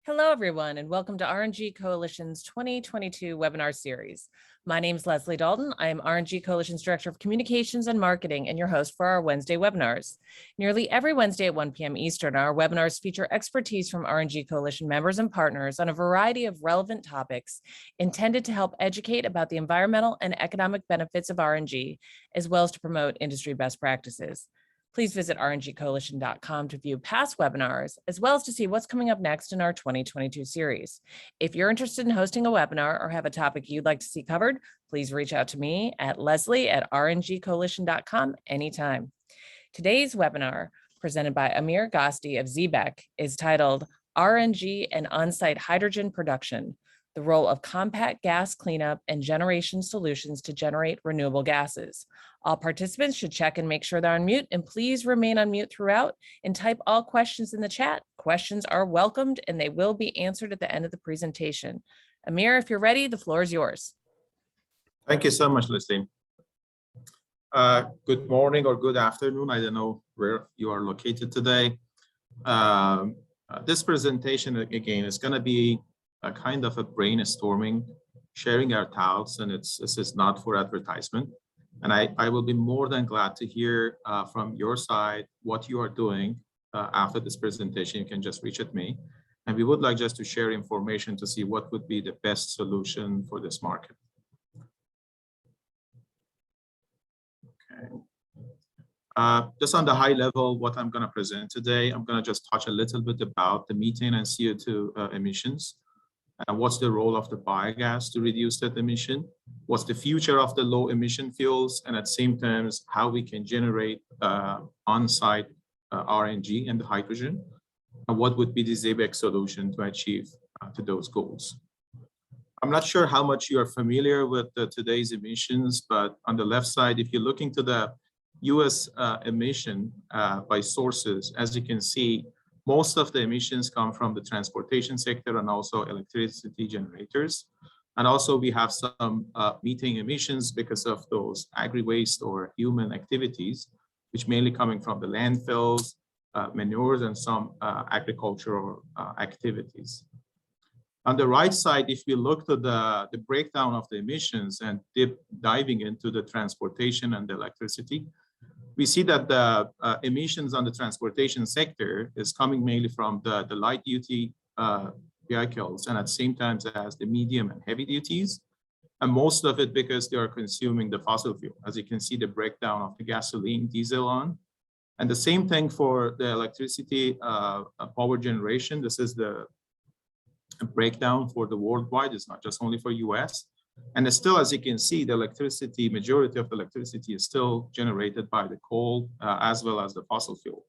Hello, everyone, and welcome to RNG Coalition's 2022 webinar series. My name is Leslie Dalton. I am RNG Coalition's Director of Communications and Marketing and your host for our Wednesday webinars. Nearly every Wednesday at 1 p.m. Eastern, our webinars feature expertise from RNG Coalition members and partners on a variety of relevant topics intended to help educate about the environmental and economic benefits of RNG, as well as to promote industry best practices. Please visit rngcoalition.com to view past webinars, as well as to see what's coming up next in our 2022 series. If you're interested in hosting a webinar or have a topic you'd like to see covered, please reach out to me at leslie@rngcoalition.com anytime. Today's webinar, presented by Amir Ghasdi of Xebec, is titled RNG and Onsite Hydrogen Production, the role of compact gas cleanup and generation solutions to generate renewable gases. All participants should check and make sure they're on mute, and please remain on mute throughout and type all questions in the chat. Questions are welcomed and they will be answered at the end of the presentation. Amir, if you're ready, the floor is yours. Thank you so much, Leslie. Good morning or good afternoon. I don't know where you are located today. This presentation, again, is going to be a kind of a brainstorming, sharing our thoughts, and this is not for advertisement. And I will be more than glad to hear from your side what you are doing after this presentation. You can just reach at me. And we would like just to share information to see what would be the best solution for this market. Okay. Just on the high level, what I'm going to present today, I'm going to just touch a little bit about the methane and CO2 emissions. What's the role of the biogas to reduce that emission? What's the future of the low emission fuels? And at the same time, how we can generate on-site RNG and hydrogen? And what would be the Xebec solution to achieve to those goals? I'm not sure how much you are familiar with today's emissions, but on the left side, if you're looking to the US emission by sources, as you can see, most of the emissions come from the transportation sector and also electricity generators. And also we have some methane emissions because of those agri-waste or human activities, which mainly coming from the landfills, manures, and some agricultural activities. On the right side, if you look to the breakdown of the emissions and diving into the transportation and the electricity, we see that the emissions on the transportation sector is coming mainly from the light duty vehicles, and at the same time as the medium and heavy duties. And most of it because they are consuming the fossil fuel. As you can see, the breakdown of the gasoline, diesel on. And the same thing for the electricity power generation. This is the breakdown for the worldwide. It's not just only for US. And still, as you can see, the electricity, majority of the electricity is still generated by the coal as well as the fossil fuel.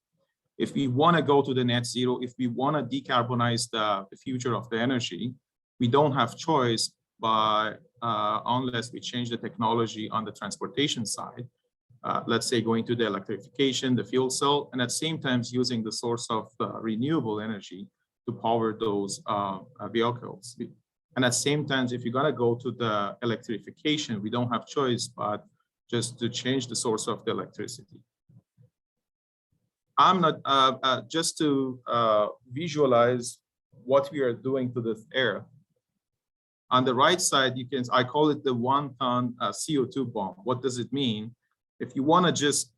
If we want to go to the net zero, if we want to decarbonize the future of the energy, we don't have choice unless we change the technology on the transportation side. Let's say going to the electrification, the fuel cell, and at the same time using the source of renewable energy to power those vehicles. And at the same time, if you're going to go to the electrification, we don't have choice but just to change the source of the electricity. I'm not just to visualize what we are doing to this area. On the right side, I call it the 1 ton CO2 bomb. What does it mean? If you want to just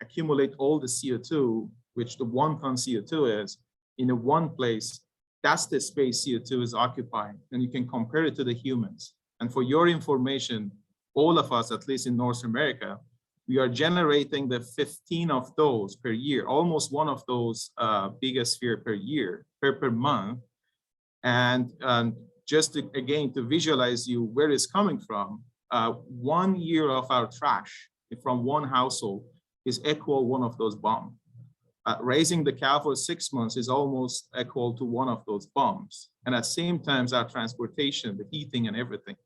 accumulate all the CO2, which the 1 ton CO2 is, in one place, that's the space CO2 is occupying, and you can compare it to the humans. And for your information, all of us, at least in North America, we are generating the 15 of those per year, almost one of those bigosphere per year, per month. And just to, again, to visualize you where it's coming from, 1 year of our trash from one household is equal one of those bombs. Raising the cow for 6 months is almost equal to one of those bombs. And at the same time, our transportation, the heating and everything.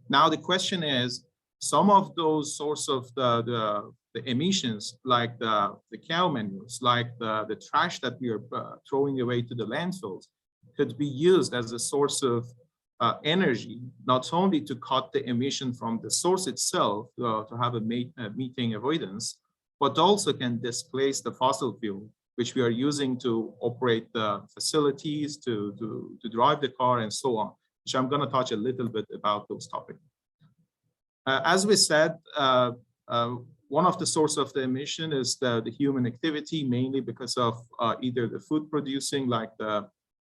Now, the question is, some of those source of the emissions, like the cow manures, like the trash that we are throwing away to the landfills, could be used as a source of energy, not only to cut the emission from the source itself to have a methane avoidance, but also can displace the fossil fuel which we are using to operate the facilities, to drive the car, and so on, which I'm going to touch a little bit about those topics. As we said, one of the sources of the emission is the human activity, mainly because of either the food producing, like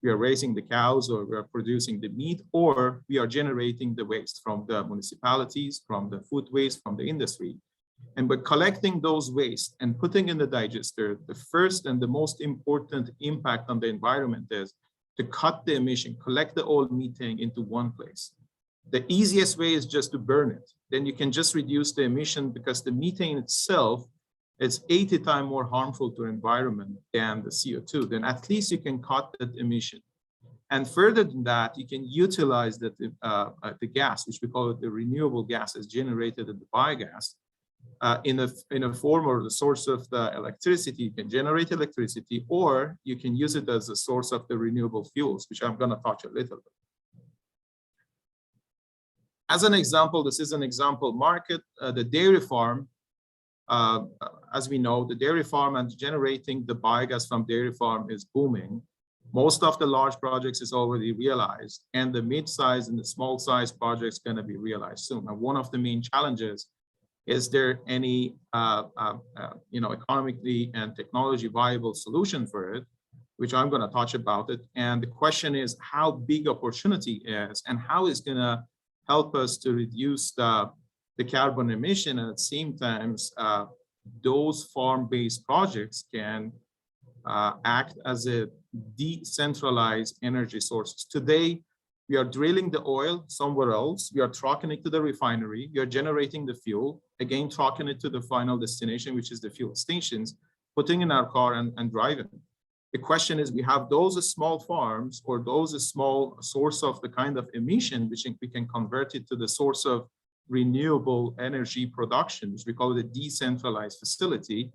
we are raising the cows, or we are producing the meat, or we are generating the waste from the municipalities, from the food waste, from the industry. And by collecting those waste and putting in the digester, the first and the most important impact on the environment is to cut the emission, collect the old methane into one place. The easiest way is just to burn it. Then you can just reduce the emission, because the methane itself is 80 times more harmful to the environment than the CO2. Then at least you can cut that emission. And further than that, you can utilize the gas, which we call it the renewable gases generated in the biogas, in a form or the source of the electricity. You can generate electricity, or you can use it as a source of the renewable fuels, which I'm going to touch a little bit. As an example, this is an example market, the dairy farm. As we know, the dairy farm and generating the biogas from dairy farm is booming. Most of the large projects is already realized, and the mid-size and the small-size projects going to be realized soon. And one of the main challenges, is there any economically and technology viable solution for it, which I'm going to touch about it. And the question is how big opportunity is, and how it's going to help us to reduce the carbon emission, and at the same time, those farm-based projects can act as a decentralized energy sources. Today, we are drilling the oil somewhere else. We are trucking it to the refinery. We are generating the fuel, again, trucking it to the final destination, which is the fuel stations, putting in our car and driving. The question is, we have those small farms, or those small source of the kind of emission, which we can convert it to the source of renewable energy production, which we call it a decentralized facility,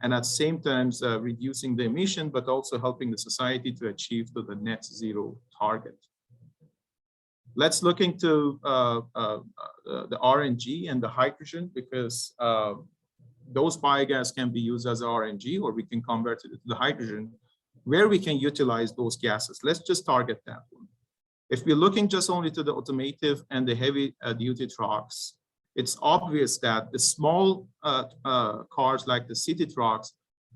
and at the same time reducing the emission, but also helping the society to achieve the net zero target. Let's look into the RNG and the hydrogen, because those biogas can be used as RNG, or we can convert it to the hydrogen, where we can utilize those gases. Let's just target that one. If we're looking just only to the automotive and the heavy duty trucks, it's obvious that the small cars like the city trucks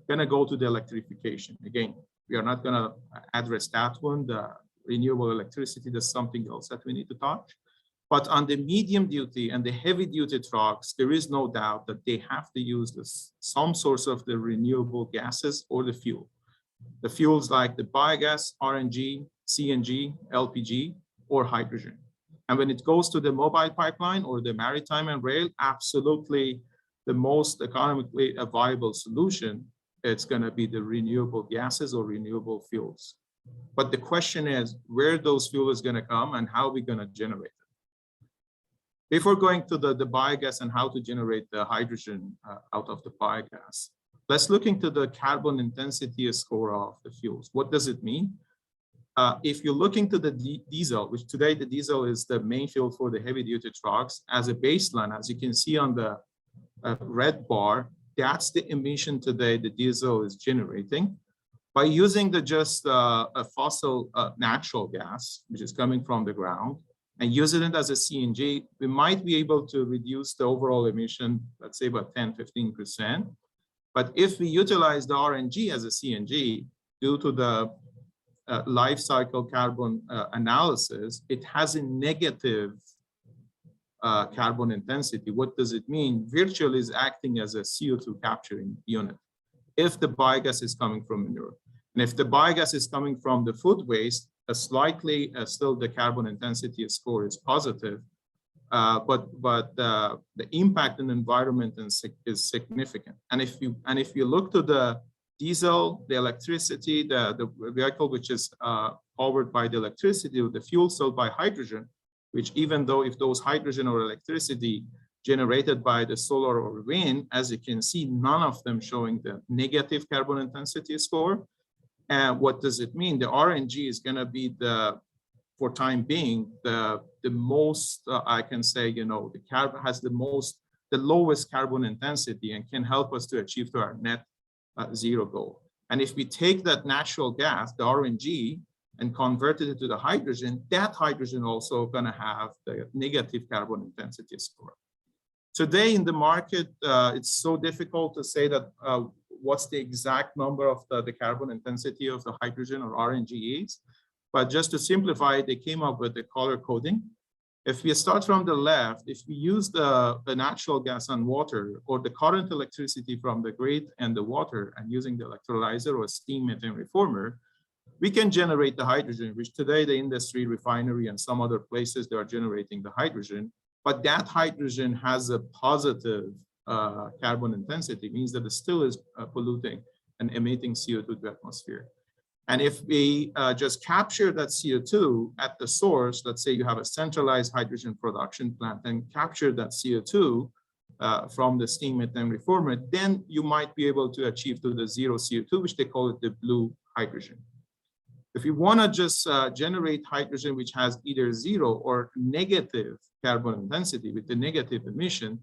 gonna go to the electrification. Again, we are not gonna address that one. The renewable electricity, that's something else that we need to touch. But on the medium duty and the heavy duty trucks, there is no doubt that they have to use some source of the renewable gases or the fuel. The fuels like the biogas, RNG, CNG, LPG, or hydrogen. And when it goes to the mobile pipeline or the maritime and rail, absolutely the most economically viable solution, it's going to be the renewable gases or renewable fuels. But the question is where those fuels are going to come and how we're going to generate it. Before going to the biogas and how to generate the hydrogen out of the biogas, let's look into the carbon intensity score of the fuels. What does it mean? If you're looking to the diesel, which today the diesel is the main fuel for the heavy duty trucks, as a baseline, as you can see on the red bar, that's the emission today the diesel is generating. By using just a fossil natural gas, which is coming from the ground, and using it as a CNG, we might be able to reduce the overall emission, let's say about 10–15%. But if we utilize the RNG as a CNG, due to the life cycle carbon analysis, it has a negative carbon intensity. What does it mean? Virtually is acting as a CO2 capturing unit if the biogas is coming from manure. And if the biogas is coming from the food waste, slightly still the carbon intensity score is positive, but the impact on the environment is significant. And if you look to the diesel, the electricity, the vehicle which is powered by the electricity, or the fuel cell by hydrogen, which even though if those hydrogen or electricity generated by the solar or wind, as you can see, none of them showing the negative carbon intensity score. And what does it mean? The RNG is going to be for time being, the most, I can say, the carbon has the lowest carbon intensity and can help us to achieve our net zero goal. And if we take that natural gas, the RNG, and convert it into the hydrogen, that hydrogen also going to have the negative carbon intensity score. Today in the market, it's so difficult to say that what's the exact number of the carbon intensity of the hydrogen or RNG is. But just to simplify it, they came up with the color coding. If we start from the left, if we use the natural gas and water or the current electricity from the grid and the water and using the electrolyzer or steam methane reformer, we can generate the hydrogen, which today the industry, refinery, and some other places, they are generating the hydrogen. But that hydrogen has a positive carbon intensity, means that it still is polluting and emitting CO2 to the atmosphere. And if we just capture that CO2 at the source, let's say you have a centralized hydrogen production plant and capture that CO2 from the steam methane reformer, then you might be able to achieve to the zero CO2, which they call it the blue hydrogen. If you want to just generate hydrogen which has either zero or negative carbon intensity with the negative emission,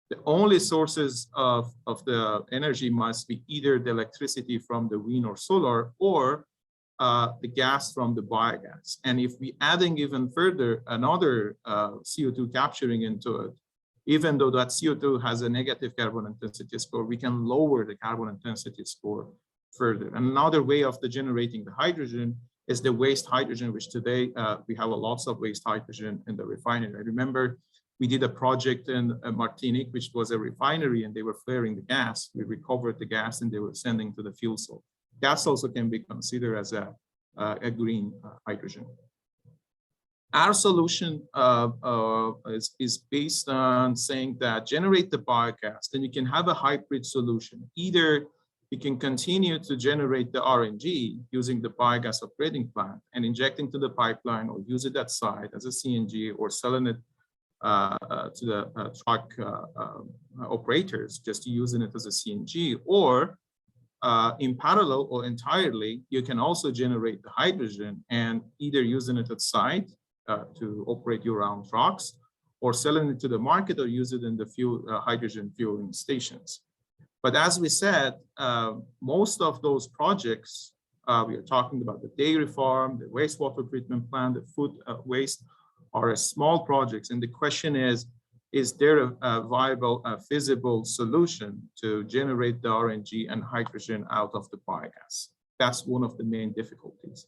the only sources of the energy must be either the electricity from the wind or solar or the gas from the biogas. And if we adding even further another CO2 capturing into it, even though that CO2 has a negative carbon intensity score, we can lower the carbon intensity score further. Another way of generating the hydrogen is the waste hydrogen, which today we have lots of waste hydrogen in the refinery. I remember we did a project in Martinique, which was a refinery, and they were flaring the gas. We recovered the gas and they were sending to the fuel cell. Gas also can be considered as a green hydrogen. Our solution is based on saying that generate the biogas, then you can have a hybrid solution. Either you can continue to generate the RNG using the biogas operating plant and injecting to the pipeline or use it at site as a CNG or selling it to the truck operators, just using it as a CNG, or in parallel or entirely, you can also generate the hydrogen and either using it at site to operate your own trucks or selling it to the market or use it in the fuel, hydrogen fueling stations. But as we said, most of those projects, we are talking about the dairy farm, the wastewater treatment plant, the food waste, are small projects. And the question is there a viable, feasible solution to generate the RNG and hydrogen out of the biogas? That's one of the main difficulties.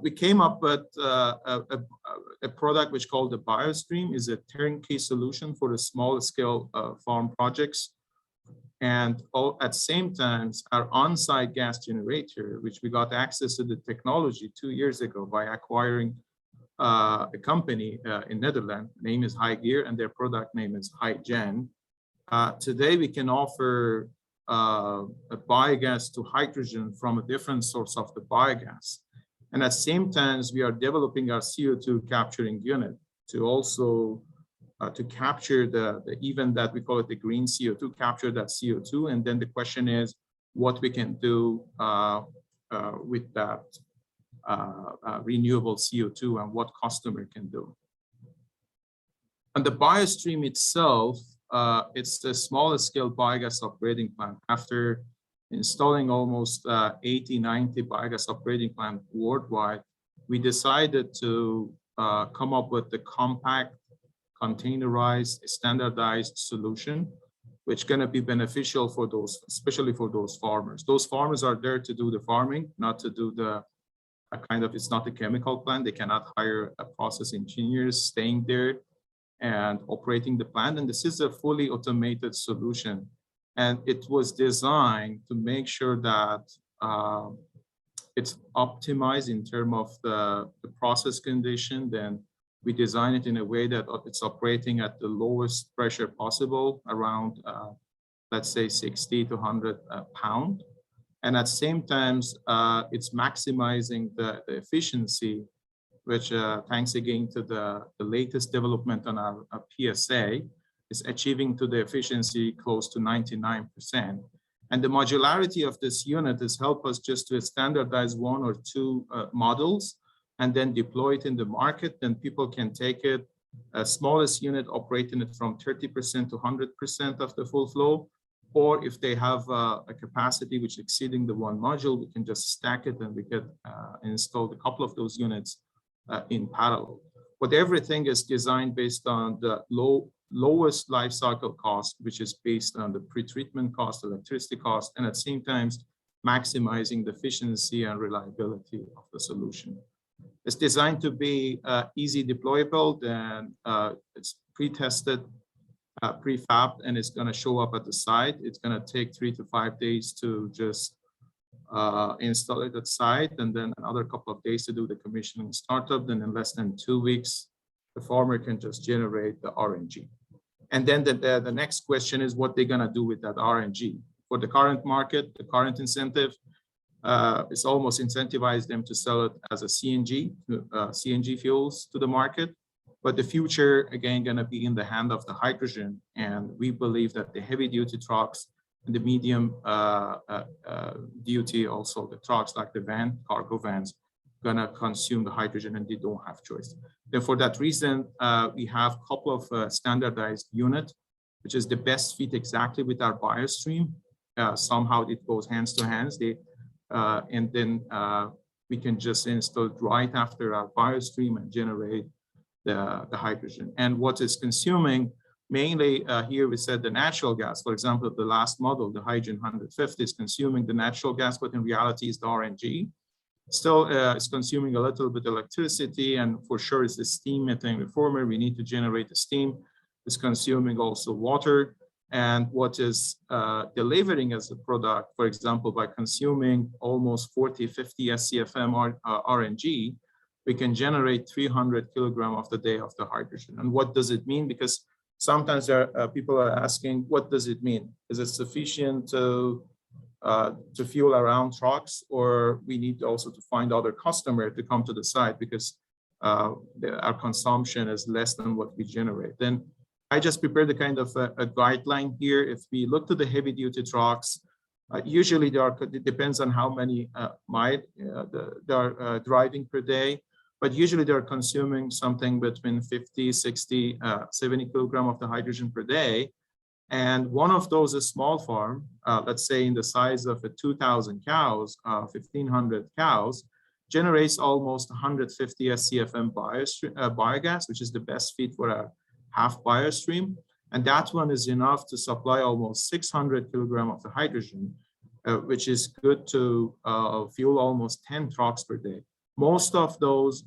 We came up with a product which called the BioStream, is a turnkey solution for the small scale farm projects. And at the same time, our on-site gas generator, which we got access to the technology 2 years ago by acquiring a company in Netherlands, name is Hygear, and their product name is Hygen. Today, we can offer a biogas to hydrogen from a different source of the biogas. And at the same time, we are developing our CO2 capturing unit to also to capture the even that we call it the green CO2, capture that CO2. And then the question is what we can do with that renewable CO2 and what customer can do. And the BioStream itself, it's the smallest scale biogas operating plant. After installing almost 80, 90 biogas operating plant worldwide, we decided to come up with the compact, containerized, standardized solution, which is going to be beneficial for those, especially for those farmers. Those farmers are there to do the farming, not to do the kind of, it's not a chemical plant. They cannot hire a process engineers staying there and operating the plant. And this is a fully automated solution. And it was designed to make sure that it's optimized in terms of the process condition. Then we design it in a way that it's operating at the lowest pressure possible, around, let's say, 60 to 100 pounds. And at the same time, it's maximizing the efficiency, which thanks again to the latest development on our PSA, is achieving to the efficiency close to 99%. And the modularity of this unit has helped us just to standardize 1 or 2 models and then deploy it in the market. Then people can take it, smallest unit operating it from 30% to 100% of the full flow. or if they have a capacity which exceeding the one module, we can just stack it and we can install a couple of those units in parallel. But everything is designed based on the lowest life cycle cost, which is based on the pretreatment cost, electricity cost, and at the same time maximizing the efficiency and reliability of the solution. It's designed to be easy deployable, then it's pre-tested, prefabbed, and it's going to show up at the site. It's going to take 3 to 5 days to just install it at site, and then another couple of days to do the commissioning and startup. Then in less than 2 weeks, the farmer can just generate the RNG. And then the next question is what they're going to do with that RNG. For the current market, the current incentive, it's almost incentivized them to sell it as a CNG fuels to the market. But the future, again, going to be in the hand of the hydrogen. And we believe that the heavy duty trucks and the medium duty, also the trucks like the cargo vans, going to consume the hydrogen and they don't have choice. Then for that reason, we have a couple of standardized units, which is the best fit exactly with our biostream. Somehow it goes hands to hands. And then we can just install it right after our biostream and generate the hydrogen. And what is consuming mainly here we said the natural gas. For example, the last model, the Hydrogen 150, is consuming the natural gas, but in reality is the RNG. Still, it's consuming a little bit of electricity, and for sure it's the steam methane reformer. We need to generate the steam. It's consuming also water. And what is delivering as a product, for example, by consuming almost 40, 50 SCFM RNG, we can generate 300 kilograms of the day of the hydrogen. And what does it mean? Because sometimes people are asking, what does it mean? Is it sufficient to fuel around trucks, or we need also to find other customer to come to the site because our consumption is less than what we generate? Then I just prepared a kind of a guideline here. If we look to the heavy duty trucks, usually it depends on how many they are driving per day, but usually they're consuming something between 50, 60, 70 kilograms of the hydrogen per day. And one of those is small farm, let's say in the size of 2,000 cows, 1,500 cows, generates almost 150 SCFM biogas, which is the best feed for a half biostream. And that one is enough to supply almost 600 kilograms of the hydrogen, which is good to fuel almost 10 trucks per day. Most of those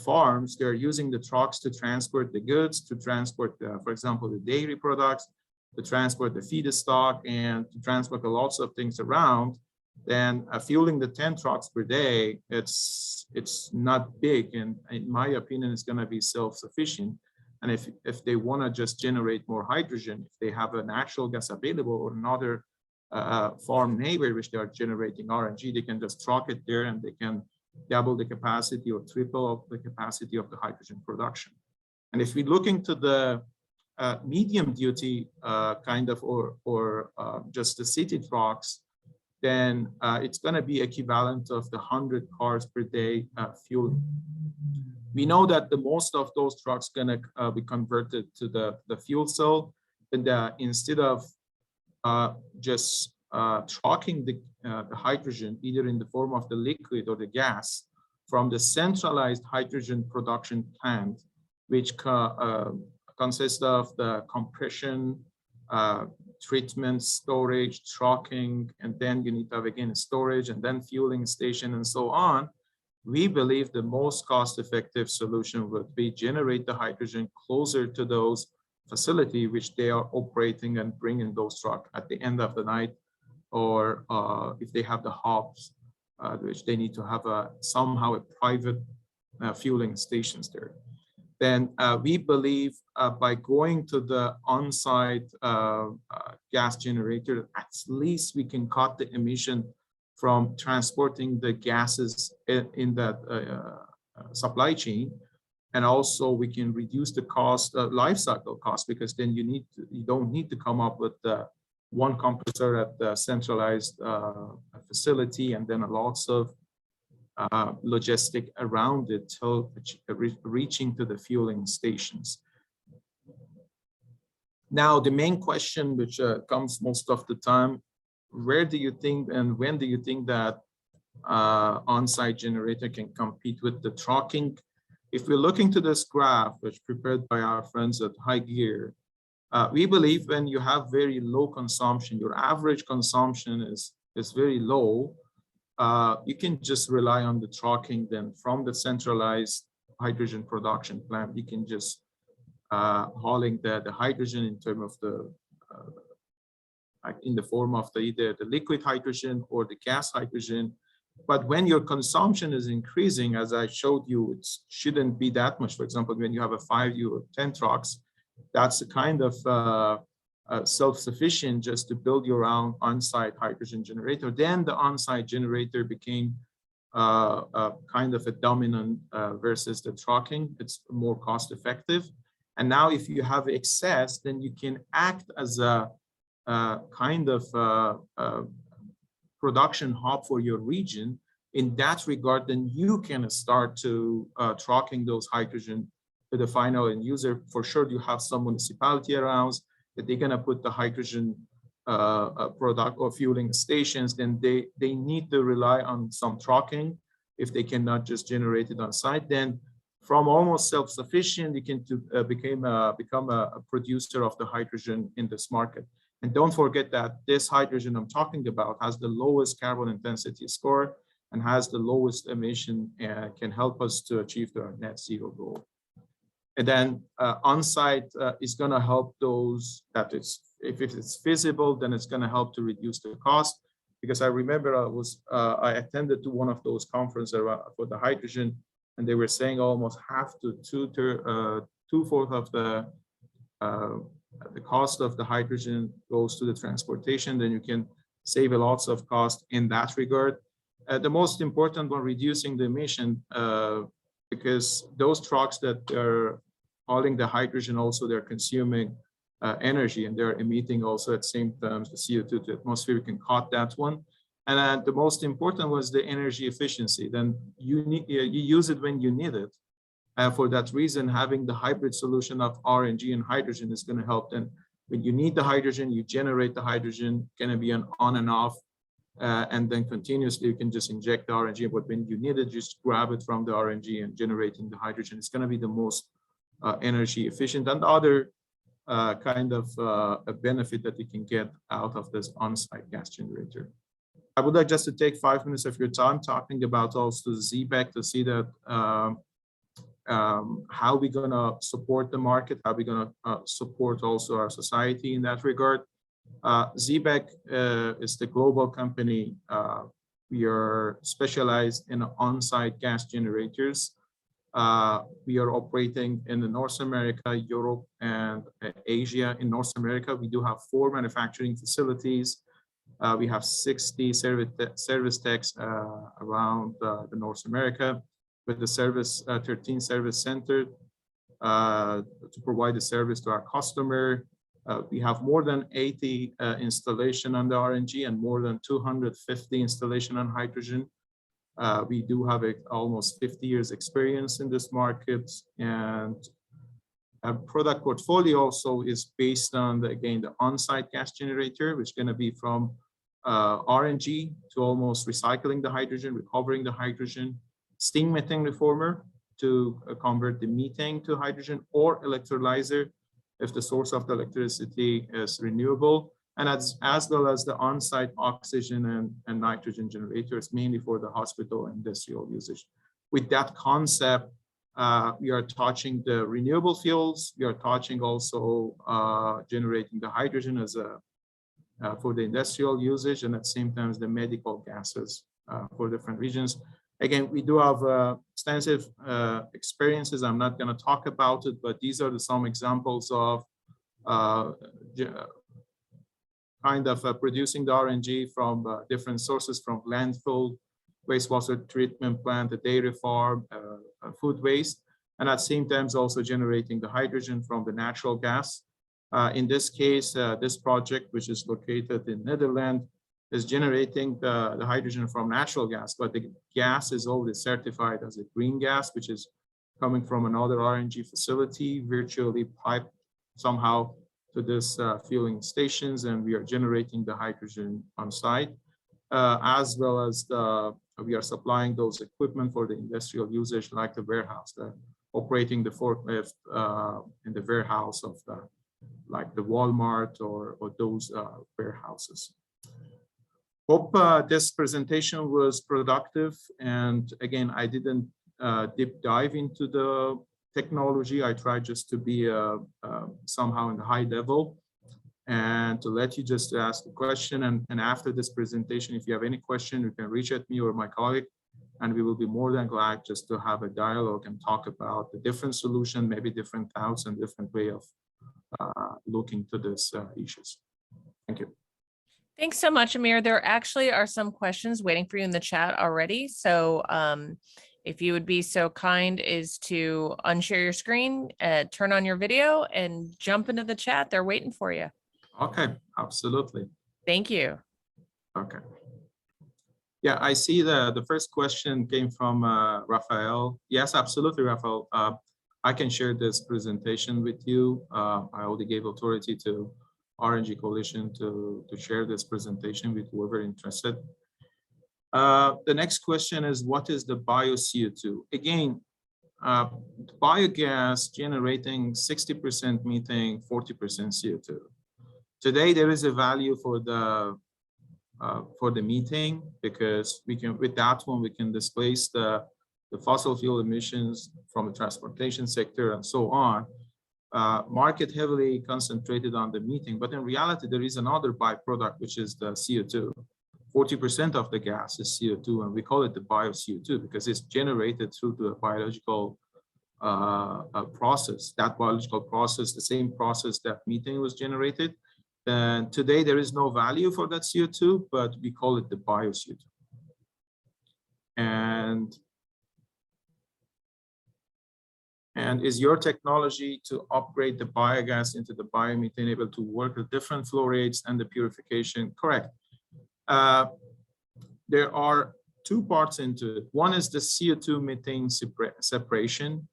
farms, they're using the trucks to transport the goods, to transport, for example, the dairy products, to transport the feedstock, and to transport lots of things around. Then fueling the 10 trucks per day, it's not big, and in my opinion, it's going to be self-sufficient. And if they want to just generate more hydrogen, if they have a natural gas available or another farm neighbor which they are generating RNG, they can just truck it there and they can double the capacity or triple of the capacity of the hydrogen production. And if we look into the medium duty kind of or just the city trucks, then it's going to be equivalent of the 100 cars per day fuel. We know that the most of those trucks going to be converted to the fuel cell, and instead of just trucking the hydrogen either in the form of the liquid or the gas from the centralized hydrogen production plant, which consists of the compression, treatment, storage, trucking, and then you need to have again storage and then fueling station and so on. We believe the most cost-effective solution would be generate the hydrogen closer to those facilities which they are operating and bringing those trucks at the end of the night, or if they have the hubs, which they need to have somehow a private fueling stations there. Then we believe by going to the on-site gas generator, at least we can cut the emission from transporting the gases in that supply chain. And also we can reduce the cost, life cycle cost, because then you don't need to come up with one compressor at the centralized facility and then lots of logistic around it till reaching to the fueling stations. Now, the main question which comes most of the time, where do you think and when do you think that on-site generator can compete with the trucking? If we're looking to this graph, which prepared by our friends at High Gear, we believe when you have very low consumption, your average consumption is very low, you can just rely on the trucking. Then from the centralized hydrogen production plant, you can just hauling the hydrogen in terms of the in the form of either the liquid hydrogen or the gas hydrogen. But when your consumption is increasing, as I showed you, it shouldn't be that much. For example, when you have a 5 or 10 trucks, that's a kind of self-sufficient just to build your own on-site hydrogen generator. Then the on-site generator became kind of a dominant versus the trucking. It's more cost-effective. And now if you have excess, then you can act as a kind of production hub for your region. In that regard, then you can start to trucking those hydrogen to the final end user. For sure, you have some municipality around that they're gonna put the hydrogen product or fueling stations, then they need to rely on some trucking if they cannot just generate it on site. Then from almost self-sufficient, you can become a producer of the hydrogen in this market. And don't forget that this hydrogen I'm talking about has the lowest carbon intensity score and has the lowest emission and can help us to achieve the net zero goal. And then on-site is going to help those that if it's feasible, then it's going to help to reduce the cost. Because I remember I attended to one of those conferences for the hydrogen, and they were saying almost half to two-fourths of the cost of the hydrogen goes to the transportation. Then you can save lots of cost in that regard. The most important one, reducing the emission, because those trucks that are hauling the hydrogen also they're consuming energy, and they're emitting also at the same time the CO2 to the atmosphere. We can cut that one. And the most important was the energy efficiency. Then you use it when you need it. For that reason, having the hybrid solution of RNG and hydrogen is going to help. Then when you need the hydrogen, you generate the hydrogen, going to be an on and off, and then continuously you can just inject the RNG. But when you need it, just grab it from the RNG and generating the hydrogen. It's going to be the most energy efficient, and other kind of a benefit that you can get out of this on-site gas generator. I would like just to take 5 minutes of your time talking about also Xebec to see that how we're going to support the market, how we're going to support also our society in that regard. Xebec is the global company. We are specialized in on-site gas generators. We are operating in North America, Europe, and Asia. In North America, we do have 4 manufacturing facilities. We have 60 service techs around the North America, with the 13 service centers to provide the service to our customer. We have more than 80 installation on the RNG and more than 250 installation on hydrogen. We do have almost 50 years experience in this market, and our product portfolio also is based on the on-site gas generator, which is going to be from RNG to almost recycling the hydrogen, recovering the hydrogen, steam methane reformer to convert the methane to hydrogen, or electrolyzer if the source of the electricity is renewable, and as well as the on-site oxygen and nitrogen generators, mainly for the hospital and industrial usage. With that concept, we are touching the renewable fuels. We are touching also generating the hydrogen as for the industrial usage, and at the same time the medical gases for different regions. Again, we do have extensive experiences. I'm not going to talk about it, but these are some examples of kind of producing the RNG from different sources, from landfill, wastewater treatment plant, a dairy farm, food waste, and at the same time also generating the hydrogen from the natural gas. In this case, this project, which is located in Netherlands, is generating the hydrogen from natural gas, but the gas is already certified as a green gas, which is coming from another RNG facility, virtually piped somehow this fueling stations, and we are generating the hydrogen on site, as well as we are supplying those equipment for the industrial usage, like the warehouse, operating the forklift in the warehouse of like the Walmart or those warehouses. Hope this presentation was productive. And again, I didn't deep dive into the technology. I tried just to be somehow in the high level and to let you just ask a question. And after this presentation, if you have any question, you can reach at me or my colleague, and we will be more than glad just to have a dialogue and talk about the different solution, maybe different thoughts and different way of looking to these issues. Thank you. Thanks so much, Amir. There actually are some questions waiting for you in the chat already. So if you would be so kind as to unshare your screen, turn on your video and jump into the chat. They're waiting for you. Okay, absolutely. Thank you. Okay. Yeah, I see the first question came from Raphael. Yes, absolutely, Raphael. I can share this presentation with you. I already gave authority to RNG Coalition to share this presentation with whoever interested. The next question is, what is the bio CO2? Again, biogas generating 60% methane, 40% CO2. Today, there is a value for the methane, because we can, with that one, we can displace the fossil fuel emissions from the transportation sector and so on. Market heavily concentrated on the methane, but in reality, there is another byproduct, which is the CO2. 40% of the gas is CO2, and we call it the bio CO2 because it's generated through the biological process. That biological process, the same process that methane was generated. And today there is no value for that CO2, but we call it the bio CO2. And is your technology to upgrade the biogas into the biomethane able to work with different flow rates and the purification? Correct. There are two parts into it. One is the CO2 methane separation,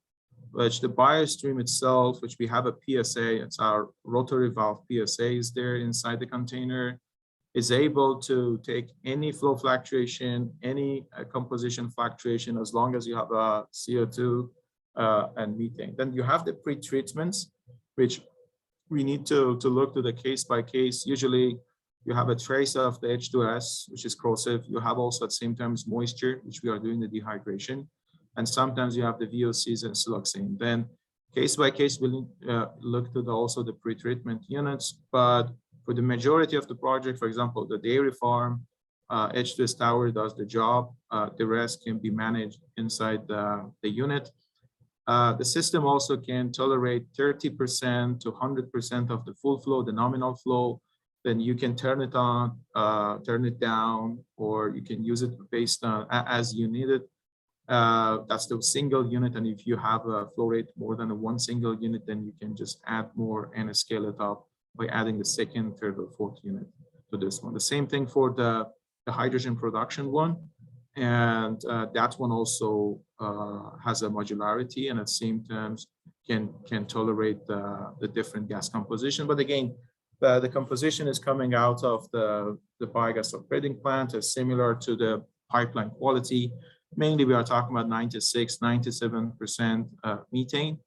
which the biostream itself, which we have a PSA, it's our rotary valve PSA is there inside the container, is able to take any flow fluctuation, any composition fluctuation, as long as you have a CO2 and methane. Then you have the pre-treatments, which we need to look to the case by case. Usually you have a trace of the H2S, which is corrosive. You have also at the same time moisture, which we are doing the dehydration. And sometimes you have the VOCs and siloxane. Then case by case, we'll look to also the pre-treatment units. But for the majority of the project, for example, the dairy farm, H2S tower does the job. The rest can be managed inside the unit. The system also can tolerate 30% to 100% of the full flow, the nominal flow. Then you can turn it on, turn it down, or you can use it based on as you need it. That's the single unit. And if you have a flow rate more than one single unit, then you can just add more and scale it up by adding the second, third, or fourth unit to this one. The same thing for the hydrogen production one. And that one also has a modularity, and at the same time can tolerate the different gas composition. But again, the composition is coming out of the biogas upgrading plant, is similar to the pipeline quality. Mainly, we are talking about 96, 97% methane.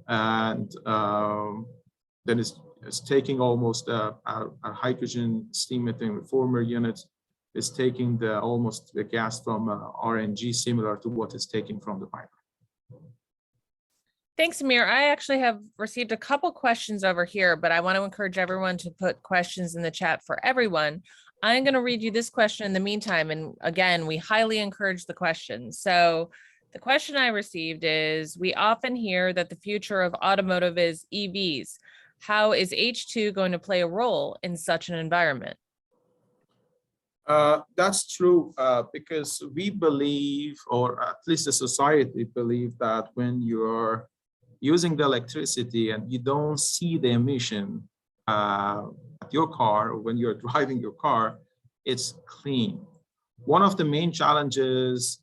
And then it's taking almost our hydrogen steam methane reformer units is taking almost the gas from RNG, similar to what is taken from the pipeline. Thanks, Amir. I actually have received a couple questions over here, but I want to encourage everyone to put questions in the chat for everyone. I'm going to read you this question in the meantime. And again, we highly encourage the questions. So the question I received is, we often hear that the future of automotive is EVs. How is H2 going to play a role in such an environment? That's true, because we believe, or at least the society believe, that when you're using the electricity and you don't see the emission at your car, or when you're driving your car, it's clean. One of the main challenges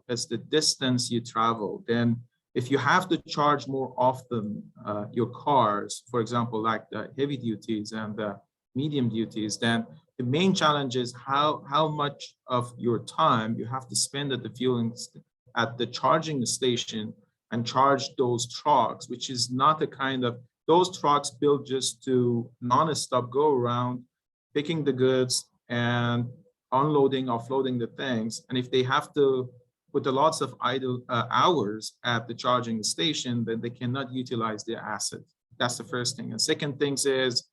is the distance you travel. Then If you have to charge more often your cars, for example, like the heavy duties and the medium duties, then the main challenge is how much of your time you have to spend at the charging station and charge those trucks, which is not a kind of, those trucks built just to non-stop go around, picking the goods and unloading, offloading the things. And if they have to put lots of idle hours at the charging station, then they cannot utilize their asset. That's the first thing. And second thing is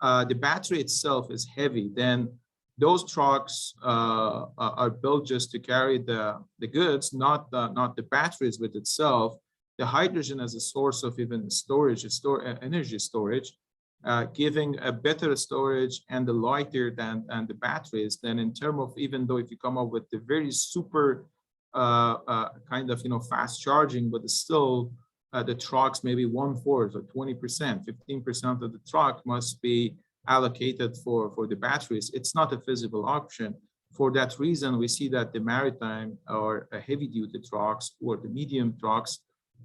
the battery itself is heavy. Then those trucks are built just to carry the goods, not the batteries with itself. The hydrogen as a source of even storage, energy storage, giving a better storage and the lighter than the batteries. Then in terms of, even though if you come up with the very super kind of fast charging, but still the trucks maybe 1/4 or 20%, 15% of the truck must be allocated for the batteries. It's not a feasible option. For that reason, we see that the maritime or heavy duty trucks or the medium trucks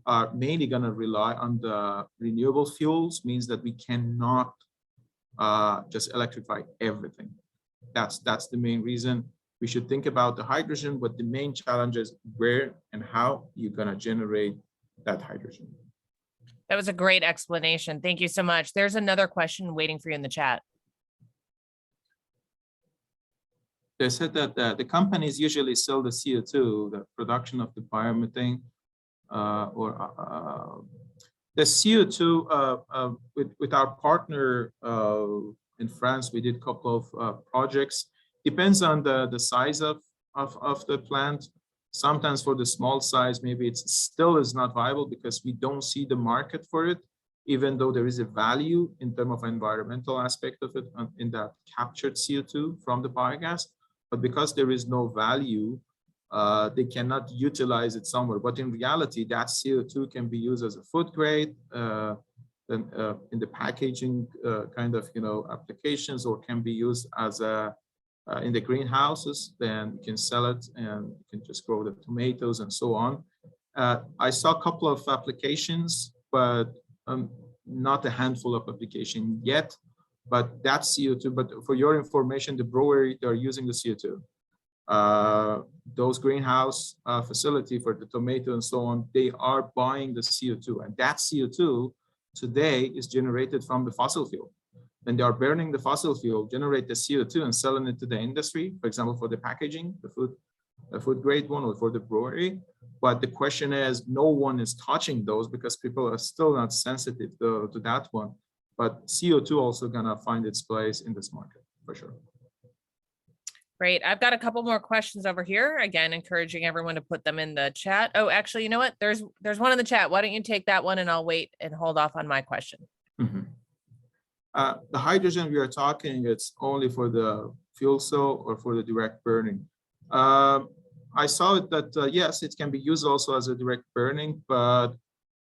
are mainly going to rely on the renewable fuels, means that we cannot just electrify everything. That's the main reason we should think about the hydrogen, but the main challenge is where and how you're going to generate that hydrogen. That was a great explanation. Thank you so much. There's another question waiting for you in the chat. They said that the companies usually sell the CO2, the production of the biomethane, the CO2 with our partner in France. We did a couple of projects. Depends on the size of the plant. Sometimes for the small size, maybe it still is not viable because we don't see the market for it, even though there is a value in terms of environmental aspect of it in that captured CO2 from the biogas. But because there is no value, they cannot utilize it somewhere. But in reality, that CO2 can be used as a food grade in the packaging kind of applications, or can be used as a in the greenhouses. Then you can sell it and you can just grow the tomatoes and so on. I saw a couple of applications, but not a handful of applications yet. But that's CO2. But for your information, the brewery, they're using the CO2. Those greenhouse facility for the tomato and so on, they are buying the CO2, and that CO2 today is generated from the fossil fuel. Then they are burning the fossil fuel, generate the CO2 and selling it to the industry, for example, for the packaging, the food grade one, or for the brewery. But the question is, no one is touching those because people are still not sensitive to that one. But CO2 also gonna find its place in this market for sure. Great. I've got a couple more questions over here. Again, encouraging everyone to put them in the chat. Oh, actually, you know what? There's one in the chat. Why don't you take that one and I'll wait and hold off on my question. Mm-hmm. The hydrogen we are talking, it's only for the fuel cell or for the direct burning. I saw it that yes, it can be used also as a direct burning, but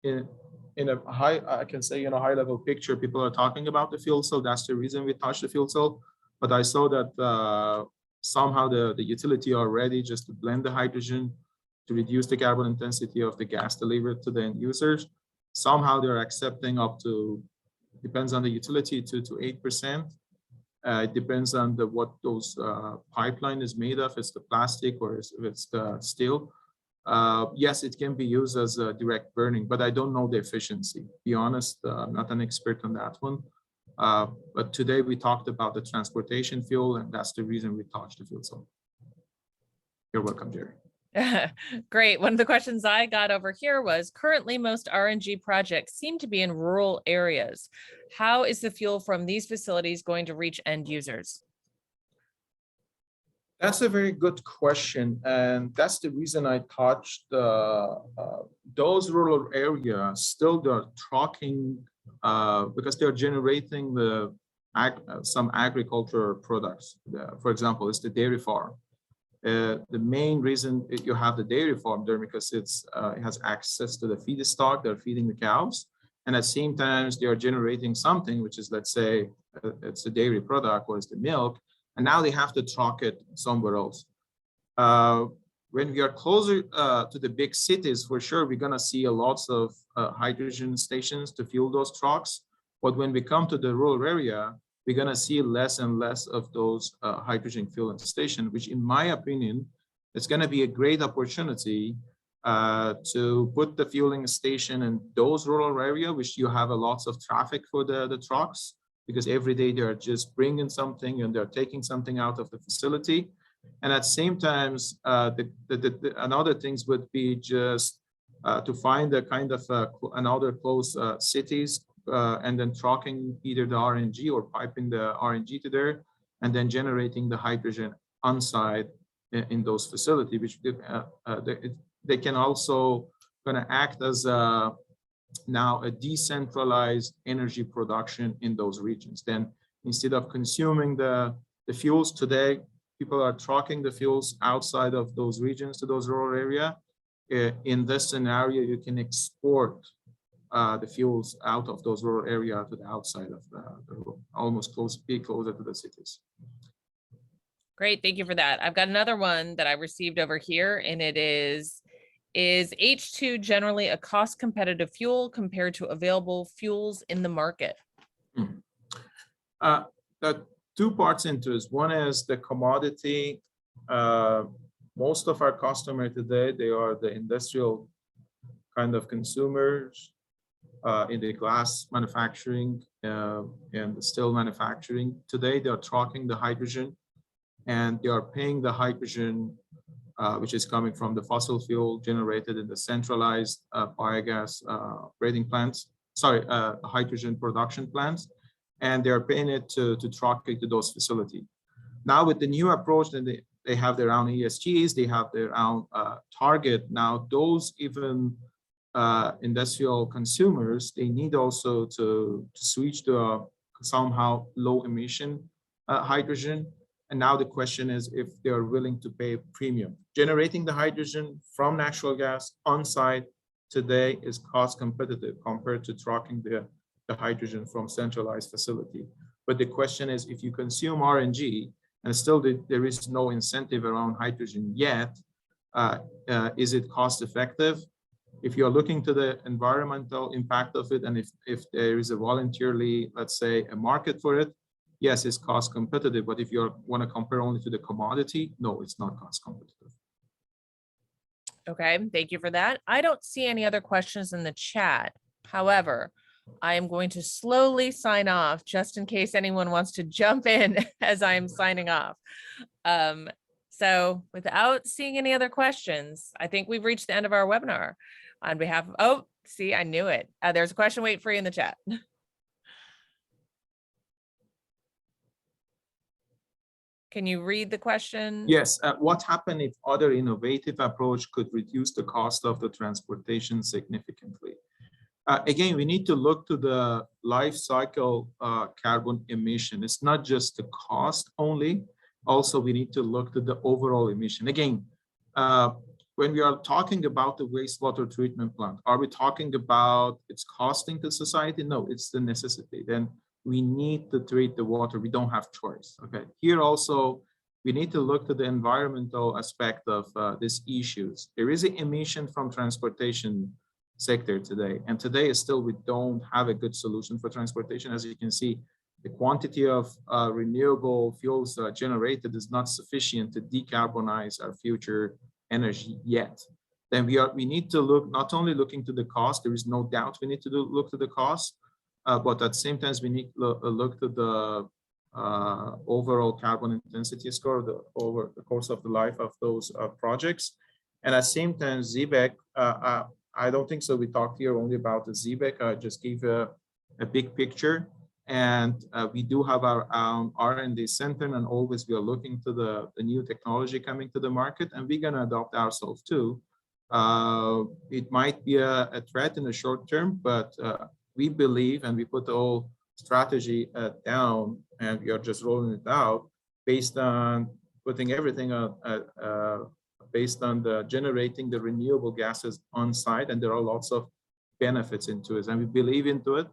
in a high, I can say in a high level picture, people are talking about the fuel cell. That's the reason we touched the fuel cell. But I saw that somehow the utility are ready just to blend the hydrogen to reduce the carbon intensity of the gas delivered to the end users. Somehow they're accepting up to, depends on the utility, 2 to 8%. It depends on what those pipeline is made of. It's the plastic or if it's the steel. Yes, it can be used as a direct burning, but I don't know the efficiency. To be honest, I'm not an expert on that one. But today we talked about the transportation fuel, and that's the reason we touched the fuel cell. You're welcome, Jerry. Great. One of the questions I got over here was, currently most RNG projects seem to be in rural areas. How is the fuel from these facilities going to reach end users? That's a very good question. And that's the reason I touched those rural areas. Still they're trucking because they're generating some agricultural products. For example, it's the dairy farm. The main reason you have the dairy farm there because it has access to the feedstock. They're feeding the cows, and at the same time they are generating something which is, let's say, it's a dairy product or it's the milk, and now they have to truck it somewhere else. when we are closer to the big cities, for sure, we're gonna see lots of hydrogen stations to fuel those trucks. But when we come to the rural area, we're gonna see less and less of those hydrogen fueling stations, which in my opinion, it's gonna be a great opportunity to put the fueling station in those rural areas, which you have a lots of traffic for the trucks, because every day they're just bringing something and they're taking something out of the facility. And at the same time, another things would be just to find a kind of another close cities and then trucking either the RNG or piping the RNG to there, and then generating the hydrogen on site in those facilities, which they can also gonna act as now a decentralized energy production in those regions. Then instead of consuming the fuels today, people are trucking the fuels outside of those regions to those rural area. In this scenario, you can export the fuels out of those rural area to the outside of the almost be closer to the cities. Great, thank you for that. I've got another one that I received over here, and it is H2 generally a cost competitive fuel compared to available fuels in the market? The two parts into this. One is the commodity. Most of our customers today, they are the industrial kind of consumers in the glass manufacturing and the steel manufacturing. Today, they are trucking the hydrogen and they are paying the hydrogen which is coming from the fossil fuel generated in the centralized biogas operating plants, hydrogen production plants, and they're paying it to truck it to those facilities. Now with the new approach, then they have their own ESGs, they have their own target. Now those even industrial consumers, they need also to switch to somehow low emission hydrogen. And now the question is if they are willing to pay a premium. Generating the hydrogen from natural gas on site today is cost competitive compared to trucking the hydrogen from centralized facility. But the question is, if you consume RNG and still there is no incentive around hydrogen yet, is it cost effective? If you're looking to the environmental impact of it, and if there is a voluntarily, let's say, a market for it, yes, it's cost competitive, but if you want to compare only to the commodity, no, it's not cost competitive. Okay, thank you for that. I don't see any other questions in the chat. However, I am going to slowly sign off just in case anyone wants to jump in as I'm signing off. So without seeing any other questions, I think we've reached the end of our webinar. On behalf of, oh, see, I knew it. There's a question waiting for you in the chat. Can you read the question? Yes. What happened if other innovative approach could reduce the cost of the transportation significantly? Again, we need to look to the life cycle carbon emission. It's not just the cost only. Also, we need to look to the overall emission. Again, when we are talking about the wastewater treatment plant, are we talking about it's costing to society? No, it's the necessity. Then we need to treat the water. We don't have choice. Okay. Here also, we need to look to the environmental aspect of these issues. There is an emission from transportation sector today, and today is still we don't have a good solution for transportation. As you can see, the quantity of renewable fuels generated is not sufficient to decarbonize our future energy yet. Then we need to look not only looking to the cost. There is no doubt we need to look to the cost. But at the same time, we need to look to the overall carbon intensity score over the course of the life of those projects. And at the same time, Xebec, I don't think so. We talked here only about the Xebec. I just gave a big picture. And we do have our own R&D center, and always we are looking to the new technology coming to the market, and we're going to adopt ourselves too. It might be a threat in the short term, but we believe, and we put the whole strategy down, and we are just rolling it out based on putting everything based on the generating the renewable gases on site, and there are lots of benefits into it, and we believe into it.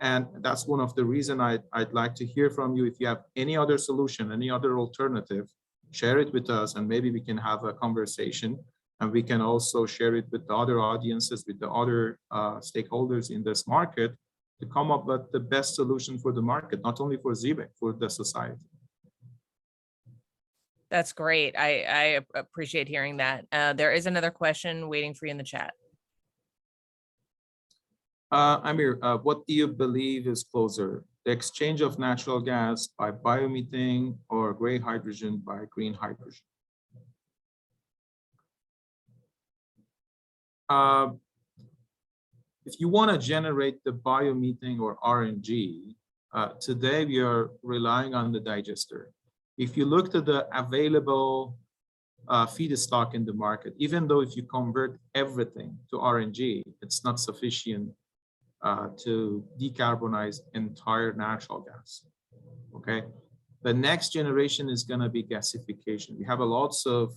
And that's one of the reasons I'd like to hear from you. If you have any other solution, any other alternative, share it with us, and maybe we can have a conversation, and we can also share it with the other audiences, with the other stakeholders in this market to come up with the best solution for the market, not only for Xebec, for the society. That's great. I appreciate hearing that. There is another question waiting for you in the chat. Amir, what do you believe is closer, the exchange of natural gas by biomethane or gray hydrogen by green hydrogen? If you want to generate the biomethane or RNG, today we are relying on the digester. If you look to the available feedstock in the market, even though if you convert everything to RNG, it's not sufficient to decarbonize entire natural gas. Okay, the next generation is going to be gasification. We have a lots of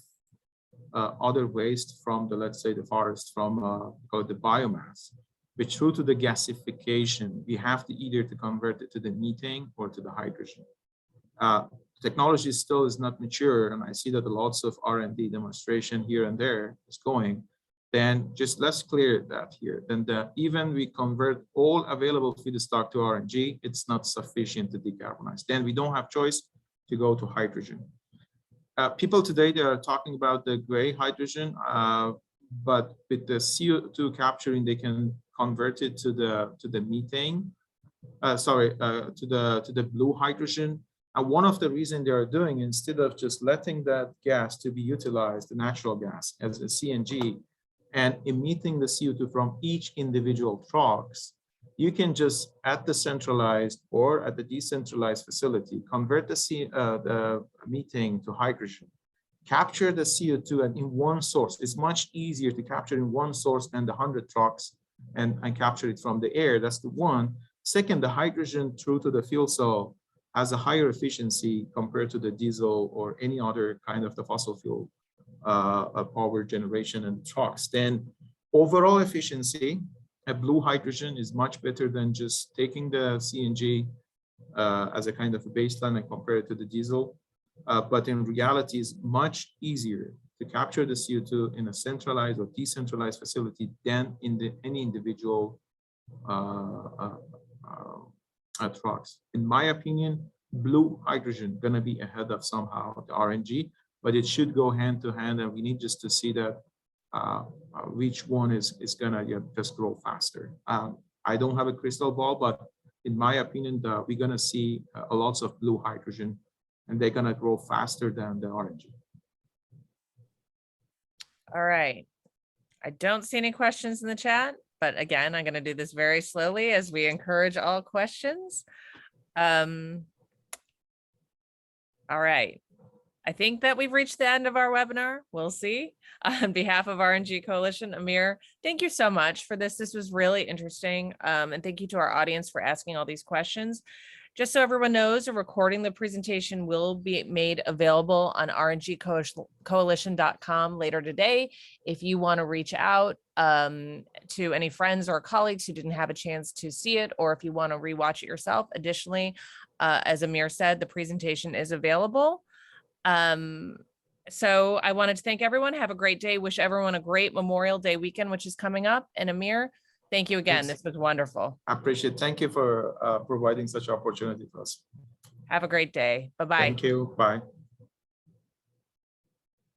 other waste from the, let's say, the forest, from the biomass, which through to the gasification, we have to either to convert it to the methane or to the hydrogen. Technology still is not mature, and I see that lots of R&D demonstration here and there is going. Then just let's clear that here. Then even we convert all available feedstock to RNG, it's not sufficient to decarbonize. Then we don't have choice to go to hydrogen. People today, they are talking about the gray hydrogen, but with the CO2 capturing, they can convert it to the methane. To the blue hydrogen. And one of the reasons they are doing, instead of just letting that gas to be utilized, the natural gas as a CNG, and emitting the CO2 from each individual trucks, you can just at the centralized or at the decentralized facility, convert the methane to hydrogen, capture the CO2 and in one source. It's much easier to capture in one source than the 100 trucks and capture it from the air. That's the one. Second, the hydrogen through to the fuel cell has a higher efficiency compared to the diesel or any other kind of the fossil fuel power generation and trucks. Then overall efficiency, a blue hydrogen is much better than just taking the CNG as a kind of a baseline and compare it to the diesel. But in reality, it's much easier to capture the CO2 in a centralized or decentralized facility than in any individual trucks. In my opinion, blue hydrogen gonna be ahead of somehow the RNG, but it should go hand to hand, and we need just to see that which one is gonna just grow faster. I don't have a crystal ball, but in my opinion, we're gonna see a lots of blue hydrogen, and they're gonna grow faster than the RNG. All right. I don't see any questions in the chat, but again, I'm going to do this very slowly as we encourage all questions. All right. I think that we've reached the end of our webinar. We'll see. On behalf of RNG Coalition, Amir, thank you so much for this. This was really interesting. And thank you to our audience for asking all these questions. Just so everyone knows, a recording of the presentation will be made available on rngcoalition.com later today. If you want to reach out to any friends or colleagues who didn't have a chance to see it, or if you want to rewatch it yourself. Additionally, as Amir said, the presentation is available. So I wanted to thank everyone. Have a great day. Wish everyone a great Memorial Day weekend, which is coming up. And Amir, thank you again. This was wonderful. I appreciate it. Thank you for providing such opportunity for us. Have a great day. Bye-bye. Thank you. Bye.